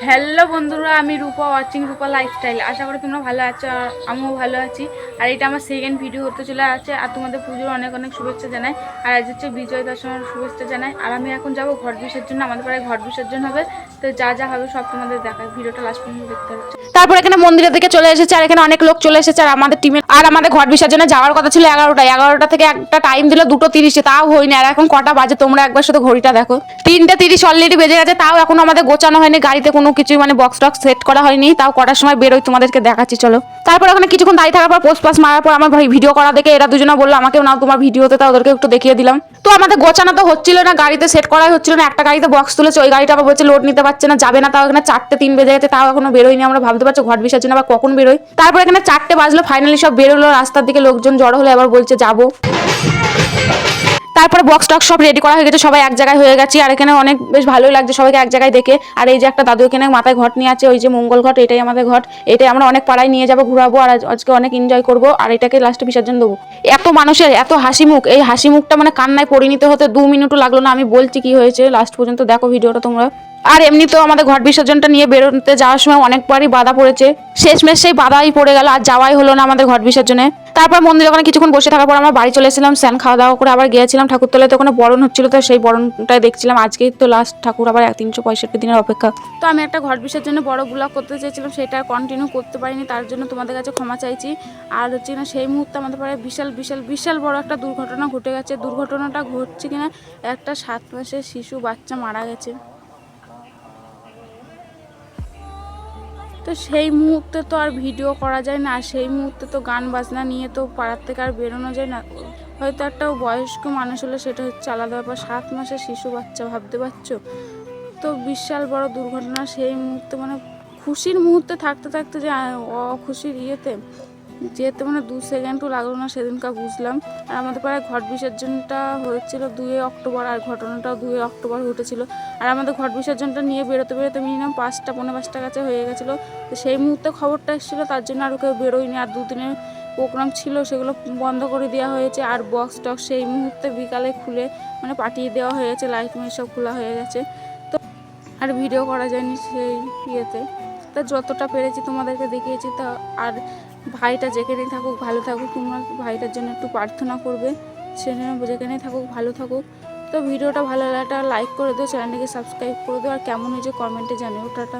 Hello বন্ধুরা, আমি রূপা watching রূপা lifestyle. আশা করি তোমরা ভালো আছো, আর আমিও ভালো আছি। আর এটা আমার সেকেন্ড ভিডিও হতে চলে আছে। আর তোমাদের পুজোর অনেক অনেক শুভেচ্ছা জানাই। আর আজ হচ্ছে বিজয় দশমীর শুভেচ্ছা জানাই। আর আমি এখন যাবো ঘট বিসর্জন, আমাদের পাড়ায় ঘট বিসর্জন হবে। তো যা যা হবে সব তোমাদের দেখায়, ভিডিওটা লাস্ট পর্যন্ত দেখতে হচ্ছে। তারপর এখানে মন্দিরের দিকে চলে এসেছে, আর এখানে অনেক লোক চলে এসেছে। আর আমাদের টিমে আমাদের ঘট বিসর্জনে যাওয়ার কথা ছিল 11টা থেকে একটা টাইম দিল 2:30, তাও হয়নি। আর এখন কটা বাজে তোমরা একবার শুধু ঘড়িটা দেখো, 3:30 অলরেডি বেজে গেছে। তাও এখন আমাদের গোছানো হয়নি, গাড়িতে কোনো কিছু মানে বক্স টক্স সেট করা হয়নি। তাও কটার সময় বেরোই তোমাদেরকে দেখাচ্ছি, চলো। তারপর ওখানে কিছুক্ষণ দাঁড়িয়ে থাকার পর পোস্ট পাস মারার পর আমার ভিডিও করা দেখে এরা দুজনে বললো আমাকেও নাও তোমার ভিডিওতে, তাও ওদেরকে একটু দেখিয়ে দিলাম। তো আমাদের গোছানো তো হচ্ছিল না, গাড়িতে সেট করাই হচ্ছিল না। একটা গাড়িতে বক্স তুলেছে, ওই গাড়িটা আবার বলছে লোড নিতে পারছে না, যাবে না। তাও এখানে 4:03 বেজে গেছে, তাও এখনো বেরোয়নি। আমরা ভাবতে পারছো ঘট বিসর্জন আবার কখন বেরোয়। তারপর এখানে 4টে বাজলো, ফাইনালি সব বেরোলো, রাস্তার দিকে লোকজন জড়ো হলো, এবার বলছে যাবো। তারপরে বক্স টক্স সব রেডি করা হয়ে গেছে, সবাই এক জায়গায় হয়ে গেছি। আর এখানে অনেক বেশ ভালোই লাগছে সবাইকে এক জায়গায় দেখে। আর এই যে একটা দাদু এখানে মাথায় ঘট নিয়ে আছে, ওই যে মঙ্গল ঘট, এটাই আমাদের ঘট। এটাই আমরা অনেক পাড়ায় নিয়ে যাবো, ঘুরাবো। আর আজকে অনেক এনজয় করবো, আর এটাকে লাস্টে বিসর্জন দেবো। এত মানুষের এত হাসি মুখ, এই হাসি মুখটা মানে কান্নায় পরিণত হতে 2 মিনিটও লাগলো না। আমি বলছি কি হয়েছে, লাস্ট পর্যন্ত দেখো ভিডিওটা তোমরা। আর এমনিতেও আমাদের ঘট বিসর্জনটা নিয়ে বেরোতে যাওয়ার সময় অনেকবারই বাধা পড়েছে, শেষমেশ সেই বাধাই পড়ে গেল, আর যাওয়াই হলো না আমাদের ঘট বিসর্জনে। তারপর মন্দিরে ওখানে কিছুক্ষণ বসে থাকার পর আমরা বাড়ি চলে এসেছিলাম, স্নান খাওয়া দাওয়া করে আবার গিয়েছিলাম ঠাকুরতলায়। তো ওখানে বরণ হচ্ছিল, তো সেই বরণটাই দেখছিলাম। আজকেই তো লাস্ট ঠাকুর, আবার 365 দিনের অপেক্ষা। তো আমি একটা ঘট বিসর্জনে বড় ব্লগ করতে চেয়েছিলাম, সেটা কন্টিনিউ করতে পারিনি, তার জন্য তোমাদের কাছে ক্ষমা চাইছি। আর হচ্ছে না, সেই মুহূর্তে আমাদের পাড়ায় বিশাল বিশাল বিশাল বড় একটা দুর্ঘটনা ঘটে গেছে। দুর্ঘটনাটা ঘটছে কিনা, একটা 7 মাসের শিশু বাচ্চা মারা গেছে। তো সেই মুহূর্তে তো আর ভিডিও করা যায় না, আর সেই মুহূর্তে তো গান বাজনা নিয়ে তো পাড়ার থেকে আর বেরোনো যায় না। হয়তো একটা বয়স্ক মানুষ হলে সেটা হচ্ছে আলাদা ব্যাপার, 7 মাসের শিশু বাচ্চা, ভাবতে পারছো? তো বিশাল বড় দুর্ঘটনা। সেই মুহূর্তে মানে খুশির মুহূর্তে থাকতে থাকতে যে অখুশির ইয়েতে যেতে মানে 2 সেকেন্ডও লাগলো না, সেদিনকার বুঝলাম। আর আমাদের পাড়ায় ঘট বিসর্জনটা হয়েছিল 2 অক্টোবর, আর ঘটনাটাও 2 অক্টোবর ঘটেছিল। আর আমাদের ঘট বিসর্জনটা নিয়ে বেরোতে বেরোতে মিনিমাম 5টা পৌনে 5টা কাছে হয়ে গেছিলো। তো সেই মুহূর্তে খবরটা এসেছিলো, তার জন্য আর কেউ বেরোয়নি। আর 2 দিনের প্রোগ্রাম ছিল, সেগুলো বন্ধ করে দেওয়া হয়েছে। আর বক্স টক্স সেই মুহূর্তে বিকালে খুলে মানে পাঠিয়ে দেওয়া হয়েছে, লাইট মাইট সব খোলা হয়ে গেছে। তো আর ভিডিও করা যায়নি সেই ইয়েতে। তা যতটা পেরেছি তোমাদেরকে দেখিয়েছি। তা আর ভাইটা যেখানেই থাকুক ভালো থাকুক, তোমরা ভাইটার জন্য একটু প্রার্থনা করবে, সে যেন যেখানেই থাকুক ভালো থাকুক। তো ভিডিওটা ভালো লাগলে একটা লাইক করে দিও, চ্যানেলটিকে সাবস্ক্রাইব করে দিও, আর কেমন হয়েছে কমেন্টে জানিও। টাটা।